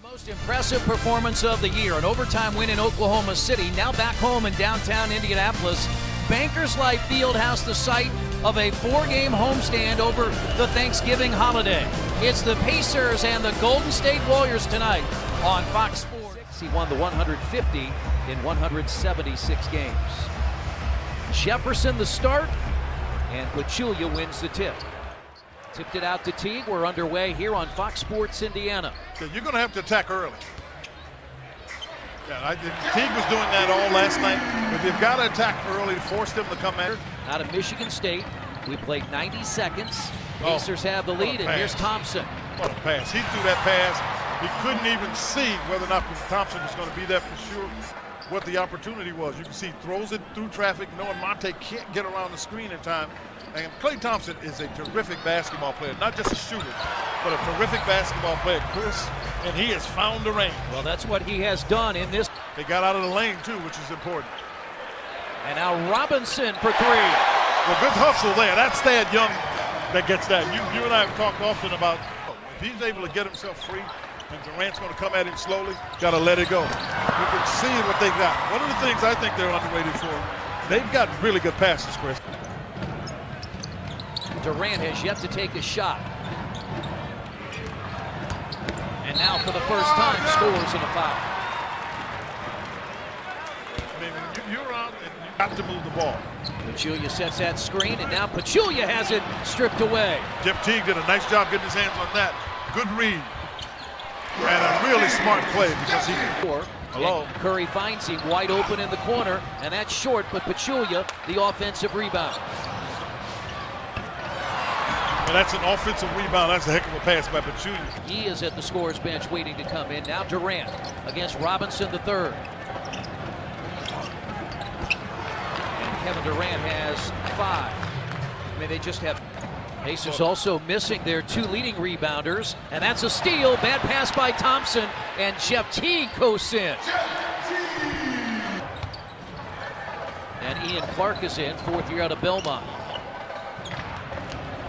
Most impressive performance of the year, an overtime win in Oklahoma City. Now back home in downtown Indianapolis, Bankers Life Fieldhouse, the site of a 4-game homestand over the Thanksgiving holiday. It's the Pacers and the Golden State Warriors tonight on Fox Sports. He won the 150 in 176 games. Jefferson the start, and Pachulia wins the tip. Tipped it out to Teague. We're underway here on Fox Sports Indiana. So you're going to have to attack early. Yeah, Teague was doing that all last night, but you've got to attack early to force them to come at. Out of Michigan State, we played 90 seconds. Pacers have the lead, and here's Thompson. What a pass. He threw that pass. He couldn't even see whether or not Thompson was going to be there for sure. What the opportunity was. You can see he throws it through traffic, knowing Monte can't get around the screen in time. And Klay Thompson is a terrific basketball player, not just a shooter, but a terrific basketball player, Chris, and he has found the range. Well, that's what he has done in this. They got out of the lane, too, which is important. And now Robinson for three. Well, good hustle there. That's Thad Young that gets that. You and I have talked often about if he's able to get himself free, and Durant's going to come at him slowly, got to let it go. You can see what they got. One of the things I think they're underrated for, they've got really good passes, Chris. Durant has yet to take a shot. And now for the first time scores in a foul. I mean, you're out and you got to move the ball. Pachulia sets that screen, and now Pachulia has it stripped away. Jeff Teague did a nice job getting his hands on that. Good read. And a really smart play because he... Hello. And Curry finds him wide open in the corner, and that's short, but Pachulia, the offensive rebound. And that's an offensive rebound. That's a heck of a pass by Pachulia. He is at the scorer's bench waiting to come in. Now Durant against Robinson III. And Kevin Durant has 5. I mean, they just have... Pacers also missing their 2 leading rebounders, and that's a steal. Bad pass by Thompson, and Jeff Teague coasts in. And Ian Clark is in, 4th year out of Belmont.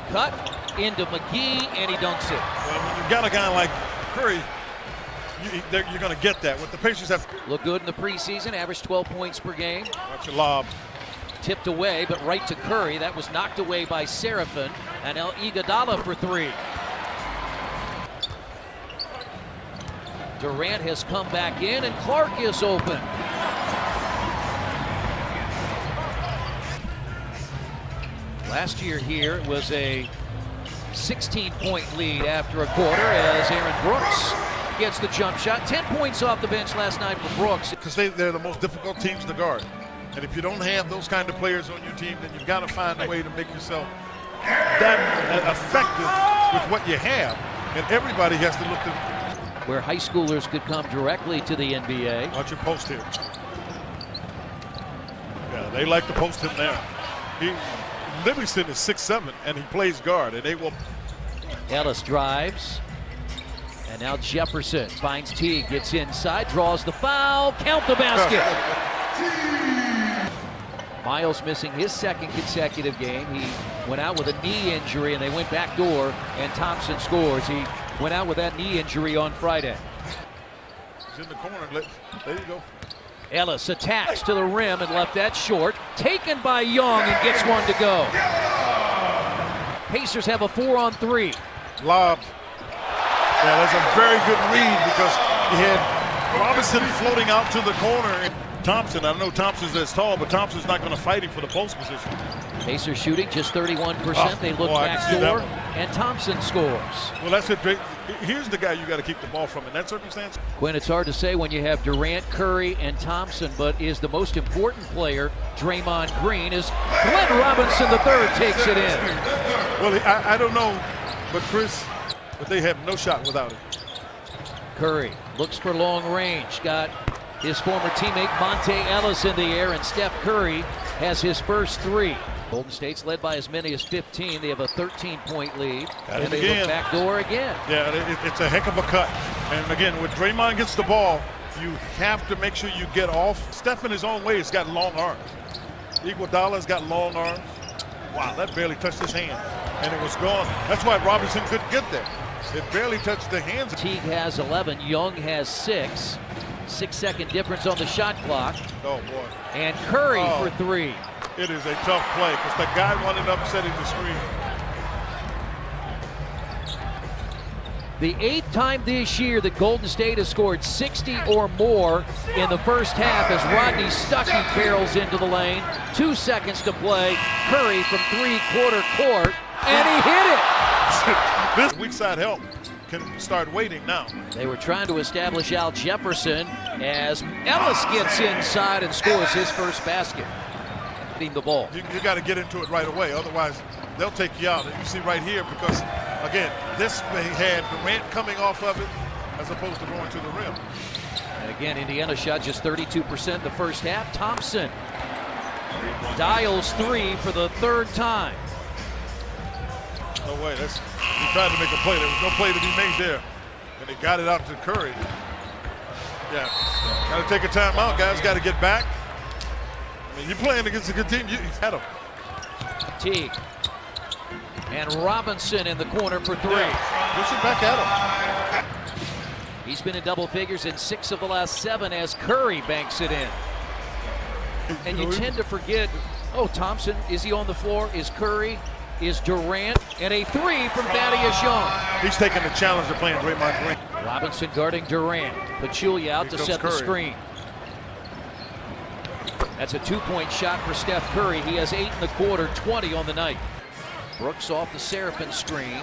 Cut into McGee, and he dunks it. Well, when you've got a guy like Curry, you're going to get that. What the Pacers have... Look good in the preseason, averaged 12 points per game. Watch a lob. Tipped away, but right to Curry. That was knocked away by Seraphin. And El Iguodala for 3. Durant has come back in, and Clark is open. Last year here was a 16-point lead after a quarter as Aaron Brooks gets the jump shot. 10 points off the bench last night for Brooks. Because they're the most difficult teams to guard. And if you don't have those kind of players on your team, then you've got to find a way to make yourself that effective with what you have. And everybody has to look to... Where high schoolers could come directly to the NBA. Watch your post here. Yeah, they like to post him there. Livingston is 6'7", and he plays guard, and they will... Ellis drives. And now Jefferson finds Teague, gets inside, draws the foul, count the basket. Miles missing his 2nd consecutive game. He went out with a knee injury, and they went back door, and Thompson scores. He went out with that knee injury on Friday. He's in the corner. There you go. Ellis attacks to the rim and left that short. Taken by Young and gets one to go. Pacers have a 4-on-3. Lob. Yeah, that's a very good read because he had Robinson floating out to the corner. Thompson, I know Thompson's as tall, but Thompson's not going to fight him for the post position. Pacers shooting just 31%. They look back door, and Thompson scores. Well, that's a great. Here's the guy you got to keep the ball from in that circumstance. Quinn, it's hard to say when you have Durant, Curry, and Thompson, but is the most important player Draymond Green as Glenn Robinson III takes it in. Well, I don't know, but Chris, but they have no shot without it. Curry looks for long range. Got his former teammate Monte Ellis in the air, and Steph Curry has his first 3. Golden State's led by as many as 15. They have a 13-point lead. And they look back door again. Yeah, it's a heck of a cut. And again, when Draymond gets the ball, you have to make sure you get off. Steph in his own way has got long arms. Iguodala's got long arms. Wow, that barely touched his hand. And it was gone. That's why Robinson couldn't get there. It barely touched the hands. Teague has 11, Young has 6. 6-second difference on the shot clock. Oh, boy. And Curry for 3. It is a tough play because the guy wound up setting the screen. The 8th time this year that Golden State has scored 60 or more in the first half as Rodney Stuckey barrels into the lane. 2 seconds to play. Curry from 3/4 court, and he hit it. This weak side help can start waiting now. They were trying to establish Al Jefferson as Ellis gets inside and scores his first basket. The ball. You got to get into it right away, otherwise they'll take you out. And you see right here, because again, this had Durant coming off of it as opposed to going to the rim. And again, Indiana shot just 32% the first half. Thompson dials 3 for the 3rd time. No way. He tried to make a play. There was no play to be made there, and they got it out to Curry. Yeah, got to take a timeout, guys. Got to get back. I mean, you're playing against a good team. You had him. Teague and Robinson in the corner for 3. Yeah. Push it back at him. He's been in double figures in 6 of the last 7 as Curry banks it in. And you tend to forget, Thompson, is he on the floor? Is Curry? Is Durant? And a 3 from Thaddeus Young. He's taking the challenge of playing Draymond Green. Robinson guarding Durant. Pachulia out to set the screen. That's a 2-point shot for Steph Curry. He has 8 in the quarter, 20 on the night. Brooks off the Seraphin screen.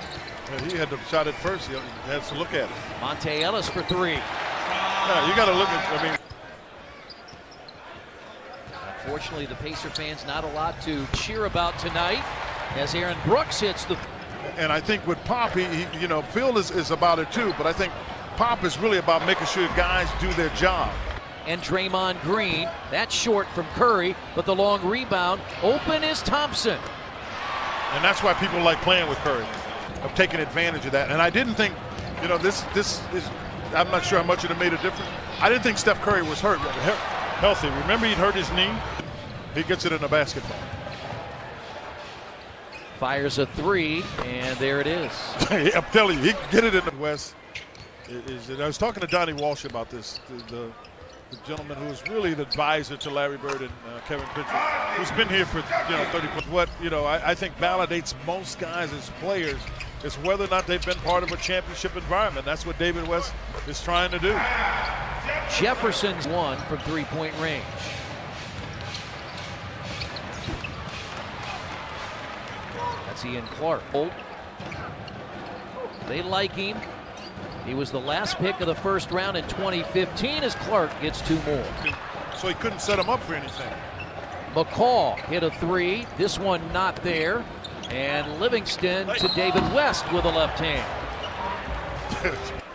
Yeah, he had to shot it first. He has to look at it. Monte Ellis for 3. Yeah, you got to look at. Unfortunately, the Pacer fans not a lot to cheer about tonight as Aaron Brooks hits the. And I think with Pop, Phil is about it too. But I think Pop is really about making sure guys do their job. And Draymond Green, that's short from Curry, but the long rebound. Open is Thompson. And that's why people like playing with Curry, of taking advantage of that. And I didn't think, this is, I'm not sure how much it made a difference. I didn't think Steph Curry was healthy. Remember, he'd hurt his knee? He gets it in a basketball. Fires a 3, and there it is. I'm telling you, he can get it in the West. I was talking to Donnie Walsh about this, the gentleman who is really the advisor to Larry Bird and Kevin Pritchard, who's been here for 30. What I think validates most guys as players is whether or not they've been part of a championship environment. That's what David West is trying to do. Jefferson's 1 from 3-point range. That's Ian Clark. They like him. He was the last pick of the first round in 2015 as Clark gets 2 more. So he couldn't set him up for anything. McCall hit a 3. This one not there. And Livingston to David West with a left hand.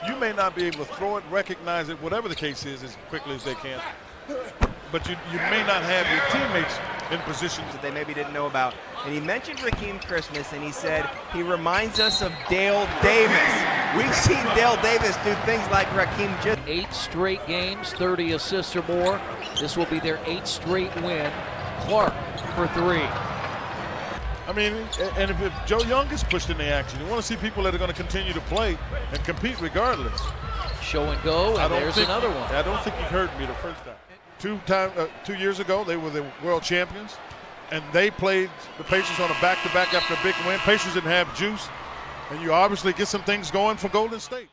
You may not be able to throw it, recognize it, whatever the case is, as quickly as they can. But you may not have your teammates in positions that they maybe didn't know about. And he mentioned Raheem Christmas, and he said he reminds us of Dale Davis. We've seen Dale Davis do things like Raheem just. 8 straight games, 30 assists or more. This will be their 8th straight win. Clark for 3. I mean, and if Joe Young is pushed in the action, you want to see people that are going to continue to play and compete regardless. Show and go, and there's another one. I don't think he hurt me the first time. 2 years ago, they were the world champions, and they played the Pacers on a back-to-back after a big win. Pacers didn't have juice, and you obviously get some things going for Golden State.